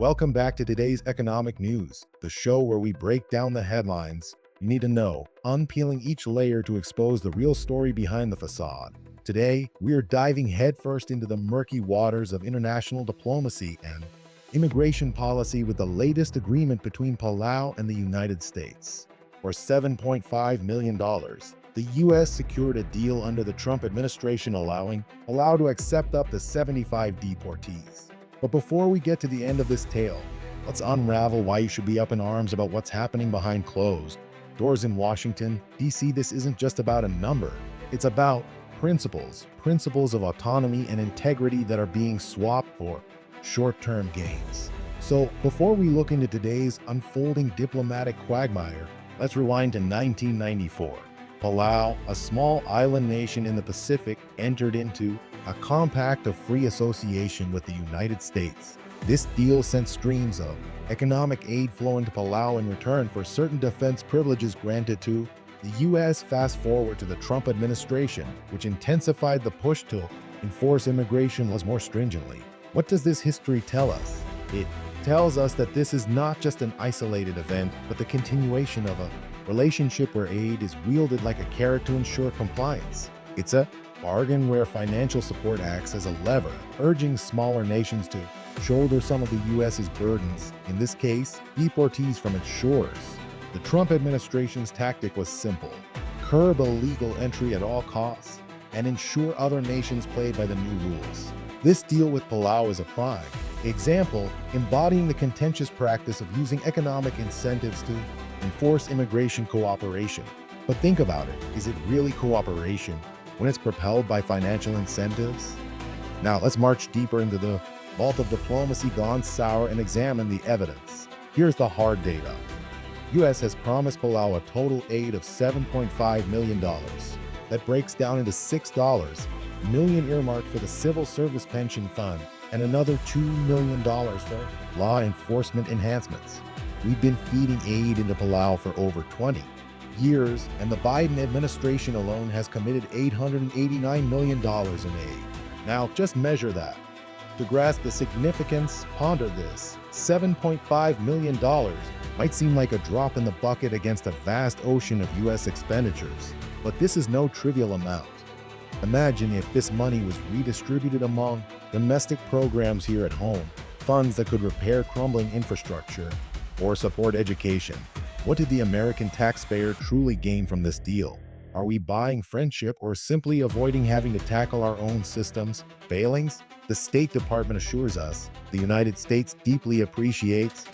Welcome back to today's Economic News, the show where we break down the headlines you need to know, unpeeling each layer to expose the real story behind the facade. Today, we are diving headfirst into the murky waters of international diplomacy and immigration policy with the latest agreement between Palau and the United States. For $7.5 million, the U.S. secured a deal under the Trump administration allowing Palau to accept up to 75 deportees. But before we get to the end of this tale, let's unravel why you should be up in arms about what's happening behind closed doors in Washington, D.C. This isn't just about a number. It's about principles of autonomy and integrity that are being swapped for short-term gains. So before we look into today's unfolding diplomatic quagmire, let's rewind to 1994. Palau, a small island nation in the Pacific, entered into a compact of free association with the United States. This deal sent streams of economic aid flowing to Palau in return for certain defense privileges granted to the U.S. Fast forward to the Trump administration, which intensified the push to enforce immigration laws more stringently. What does this history tell us? It tells us that this is not just an isolated event, but the continuation of a relationship where aid is wielded like a carrot to ensure compliance. It's a bargain where financial support acts as a lever, urging smaller nations to shoulder some of the U.S.'s burdens, in this case, deportees from its shores. The Trump administration's tactic was simple: curb illegal entry at all costs and ensure other nations play by the new rules. This deal with Palau is a prime example, embodying the contentious practice of using economic incentives to enforce immigration cooperation. But think about it, is it really cooperation when it's propelled by financial incentives? Now let's march deeper into the vault of diplomacy gone sour and examine the evidence. Here's the hard data. U.S. has promised Palau a total aid of $7.5 million. That breaks down into $6 million earmarked for the Civil Service Pension Fund and another $2 million for law enforcement enhancements. We've been feeding aid into Palau for over 20 years, and the Biden administration alone has committed $889 million in aid. Now, just measure that. To grasp the significance, ponder this. $7.5 million might seem like a drop in the bucket against a vast ocean of U.S. expenditures, but this is no trivial amount. Imagine if this money was redistributed among domestic programs here at home, funds that could repair crumbling infrastructure or support education. What did the American taxpayer truly gain from this deal? Are we buying friendship or simply avoiding having to tackle our own systems failings? The State Department assures us the United States deeply appreciates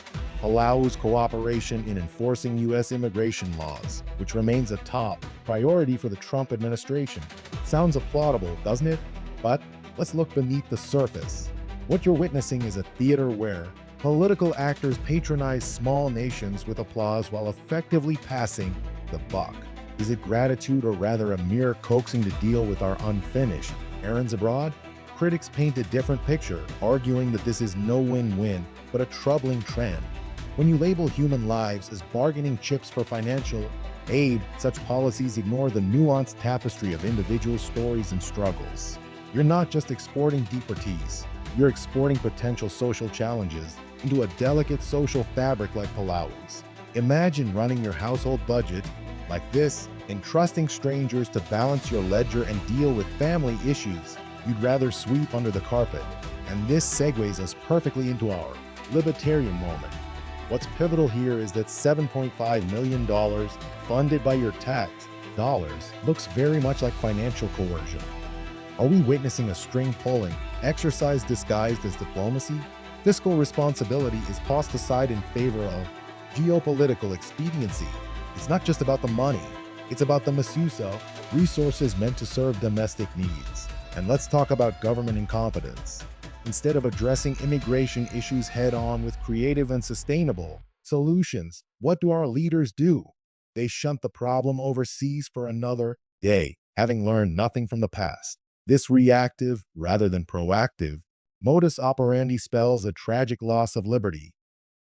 Palau-U's cooperation in enforcing U.S. immigration laws, which remains a top priority for the Trump administration. Sounds applaudable, doesn't it? But let's look beneath the surface. What you're witnessing is a theater where political actors patronize small nations with applause while effectively passing the buck. Is it gratitude or rather a mere coaxing to deal with our unfinished errands abroad? Critics paint a different picture, arguing that this is no win-win, but a troubling trend. When you label human lives as bargaining chips for financial aid, such policies ignore the nuanced tapestry of individual stories and struggles. You're not just exporting deportees, you're exporting potential social challenges into a delicate social fabric like Palau-U's. Imagine running your household budget like this, entrusting strangers to balance your ledger and deal with family issues you'd rather sweep under the carpet. And this segues us perfectly into our libertarian moment. What's pivotal here is that $7.5 million funded by your tax dollars looks very much like financial coercion. Are we witnessing a string-pulling exercise disguised as diplomacy? Fiscal responsibility is tossed aside in favor of geopolitical expediency. It's not just about the money, it's about the misuse of resources meant to serve domestic needs. And let's talk about government incompetence. Instead of addressing immigration issues head-on with creative and sustainable solutions, what do our leaders do? They shunt the problem overseas for another day, having learned nothing from the past. This reactive, rather than proactive, modus operandi spells a tragic loss of liberty.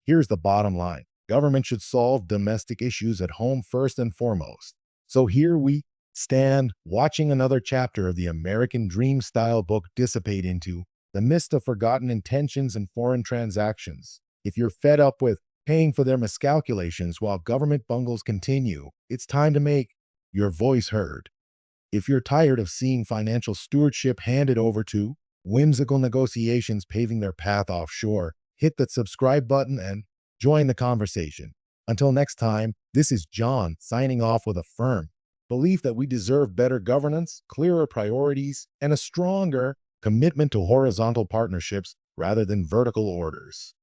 Here's the bottom line. Government should solve domestic issues at home first and foremost. So here we stand, watching another chapter of the American Dream-style book dissipate into the mist of forgotten intentions and foreign transactions. If you're fed up with paying for their miscalculations while government bungles continue, it's time to make your voice heard. If you're tired of seeing financial stewardship handed over to whimsical negotiations paving their path offshore, hit that subscribe button and join the conversation. Until next time, this is John signing off with a firm belief that we deserve better governance, clearer priorities, and a stronger commitment to horizontal partnerships rather than vertical orders.